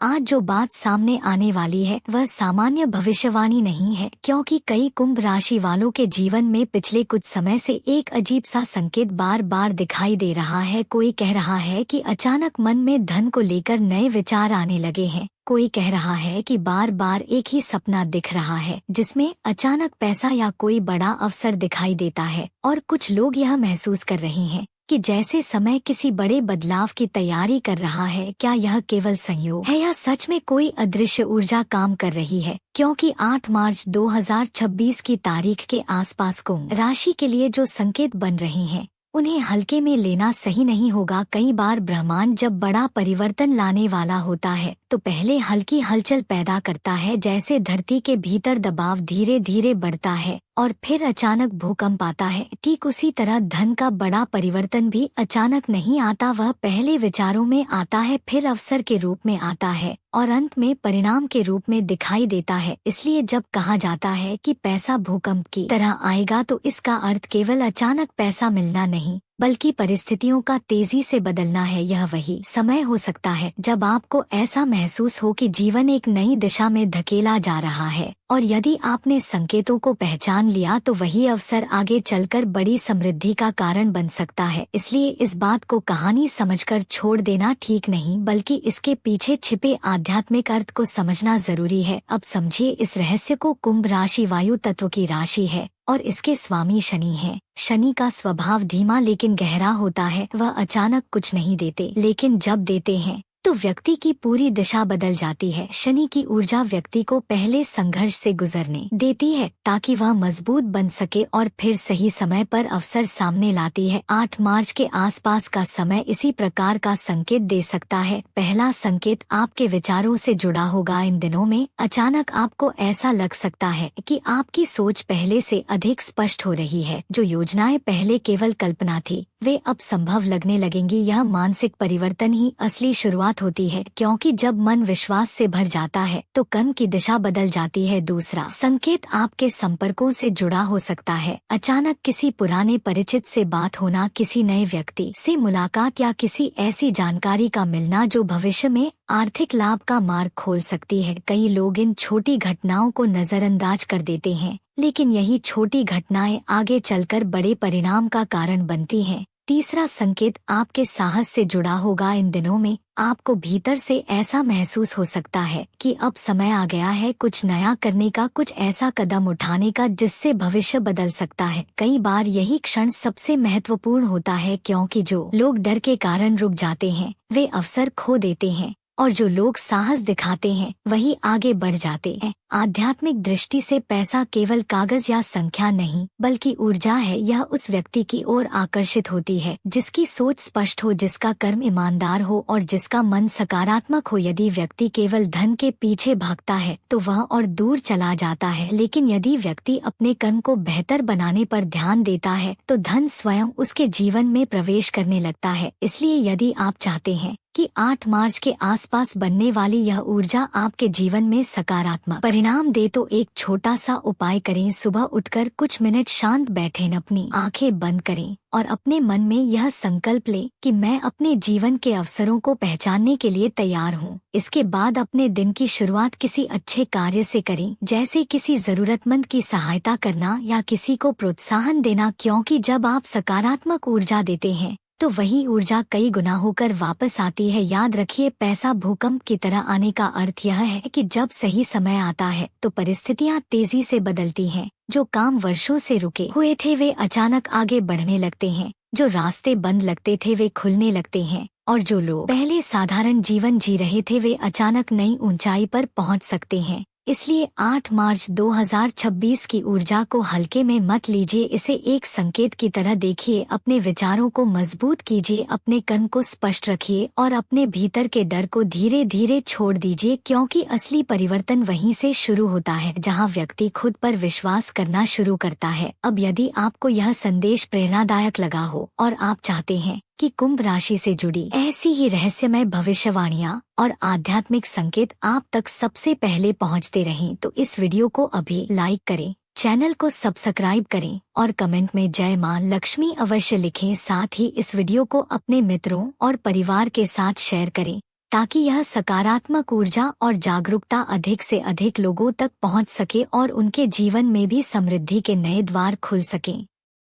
आज जो बात सामने आने वाली है वह सामान्य भविष्यवाणी नहीं है, क्योंकि कई कुंभ राशि वालों के जीवन में पिछले कुछ समय से एक अजीब सा संकेत बार बार दिखाई दे रहा है। कोई कह रहा है कि अचानक मन में धन को लेकर नए विचार आने लगे हैं। कोई कह रहा है कि बार बार एक ही सपना दिख रहा है जिसमें अचानक पैसा या कोई बड़ा अवसर दिखाई देता है। और कुछ लोग यह महसूस कर रहे हैं कि जैसे समय किसी बड़े बदलाव की तैयारी कर रहा है। क्या यह केवल संयोग है या सच में कोई अदृश्य ऊर्जा काम कर रही है? क्योंकि 8 मार्च 2026 की तारीख के आसपास कुंभ राशि के लिए जो संकेत बन रहे हैं उन्हें हल्के में लेना सही नहीं होगा। कई बार ब्रह्मांड जब बड़ा परिवर्तन लाने वाला होता है तो पहले हल्की हलचल पैदा करता है, जैसे धरती के भीतर दबाव धीरे धीरे बढ़ता है और फिर अचानक भूकंप आता है। ठीक उसी तरह धन का बड़ा परिवर्तन भी अचानक नहीं आता, वह पहले विचारों में आता है, फिर अवसर के रूप में आता है और अंत में परिणाम के रूप में दिखाई देता है। इसलिए जब कहा जाता है कि पैसा भूकंप की तरह आएगा तो इसका अर्थ केवल अचानक पैसा मिलना नहीं बल्कि परिस्थितियों का तेजी से बदलना है। यह वही समय हो सकता है जब आपको ऐसा महसूस हो कि जीवन एक नई दिशा में धकेला जा रहा है, और यदि आपने संकेतों को पहचान लिया तो वही अवसर आगे चलकर बड़ी समृद्धि का कारण बन सकता है। इसलिए इस बात को कहानी समझकर छोड़ देना ठीक नहीं, बल्कि इसके पीछे छिपे आध्यात्मिक अर्थ को समझना जरूरी है। अब समझिए इस रहस्य को। कुंभ राशि वायु तत्व की राशि है और इसके स्वामी शनि हैं। शनि का स्वभाव धीमा लेकिन गहरा होता है। वह अचानक कुछ नहीं देते, लेकिन जब देते हैं तो व्यक्ति की पूरी दिशा बदल जाती है। शनि की ऊर्जा व्यक्ति को पहले संघर्ष से गुजरने देती है ताकि वह मजबूत बन सके और फिर सही समय पर अवसर सामने लाती है। 8 मार्च के आसपास का समय इसी प्रकार का संकेत दे सकता है। पहला संकेत आपके विचारों से जुड़ा होगा। इन दिनों में अचानक आपको ऐसा लग सकता है कि आपकी सोच पहले से अधिक स्पष्ट हो रही है। जो योजनाएं पहले केवल कल्पना थी वे अब संभव लगने लगेंगी। यह मानसिक परिवर्तन ही असली शुरुआत होती है, क्योंकि जब मन विश्वास से भर जाता है तो कर्म की दिशा बदल जाती है। दूसरा संकेत आपके संपर्कों से जुड़ा हो सकता है। अचानक किसी पुराने परिचित से बात होना, किसी नए व्यक्ति से मुलाकात या किसी ऐसी जानकारी का मिलना जो भविष्य में आर्थिक लाभ का मार्ग खोल सकती है। कई लोग इन छोटी घटनाओं को नजरअंदाज कर देते हैं, लेकिन यही छोटी घटनाएं आगे चलकर बड़े परिणाम का कारण बनती हैं। तीसरा संकेत आपके साहस से जुड़ा होगा। इन दिनों में आपको भीतर से ऐसा महसूस हो सकता है कि अब समय आ गया है कुछ नया करने का, कुछ ऐसा कदम उठाने का जिससे भविष्य बदल सकता है। कई बार यही क्षण सबसे महत्वपूर्ण होता है, क्योंकि जो लोग डर के कारण रुक जाते हैं वे अवसर खो देते हैं और जो लोग साहस दिखाते हैं वही आगे बढ़ जाते हैं। आध्यात्मिक दृष्टि से पैसा केवल कागज या संख्या नहीं बल्कि ऊर्जा है। यह उस व्यक्ति की ओर आकर्षित होती है जिसकी सोच स्पष्ट हो, जिसका कर्म ईमानदार हो और जिसका मन सकारात्मक हो। यदि व्यक्ति केवल धन के पीछे भागता है तो वह और दूर चला जाता है, लेकिन यदि व्यक्ति अपने कर्म को बेहतर बनाने पर ध्यान देता है तो धन स्वयं उसके जीवन में प्रवेश करने लगता है। इसलिए यदि आप चाहते हैं कि 8 मार्च के आसपास बनने वाली यह ऊर्जा आपके जीवन में सकारात्मक परिणाम दे तो एक छोटा सा उपाय करें। सुबह उठकर कुछ मिनट शांत बैठें, अपनी आंखें बंद करें और अपने मन में यह संकल्प लें कि मैं अपने जीवन के अवसरों को पहचानने के लिए तैयार हूँ। इसके बाद अपने दिन की शुरुआत किसी अच्छे कार्य से करें, जैसे किसी जरूरतमंद की सहायता करना या किसी को प्रोत्साहन देना, क्योंकि जब आप सकारात्मक ऊर्जा देते हैं तो वही ऊर्जा कई गुना होकर वापस आती है। याद रखिए, पैसा भूकंप की तरह आने का अर्थ यह है कि जब सही समय आता है तो परिस्थितियां तेजी से बदलती हैं। जो काम वर्षों से रुके हुए थे वे अचानक आगे बढ़ने लगते हैं, जो रास्ते बंद लगते थे वे खुलने लगते हैं और जो लोग पहले साधारण जीवन जी रहे थे वे अचानक नई ऊंचाई पर पहुंच सकते हैं। इसलिए 8 मार्च 2026 की ऊर्जा को हल्के में मत लीजिए, इसे एक संकेत की तरह देखिए। अपने विचारों को मजबूत कीजिए, अपने कर्म को स्पष्ट रखिए और अपने भीतर के डर को धीरे धीरे छोड़ दीजिए, क्योंकि असली परिवर्तन वहीं से शुरू होता है जहां व्यक्ति खुद पर विश्वास करना शुरू करता है। अब यदि आपको यह संदेश प्रेरणादायक लगा हो और आप चाहते हैं कि कुंभ राशि से जुड़ी ऐसी ही रहस्यमय भविष्यवाणियां और आध्यात्मिक संकेत आप तक सबसे पहले पहुंचते रहें, तो इस वीडियो को अभी लाइक करें, चैनल को सब्सक्राइब करें और कमेंट में जय मां लक्ष्मी अवश्य लिखें। साथ ही इस वीडियो को अपने मित्रों और परिवार के साथ शेयर करें ताकि यह सकारात्मक ऊर्जा और जागरूकता अधिक से अधिक लोगों तक पहुंच सके और उनके जीवन में भी समृद्धि के नए द्वार खुल सकें।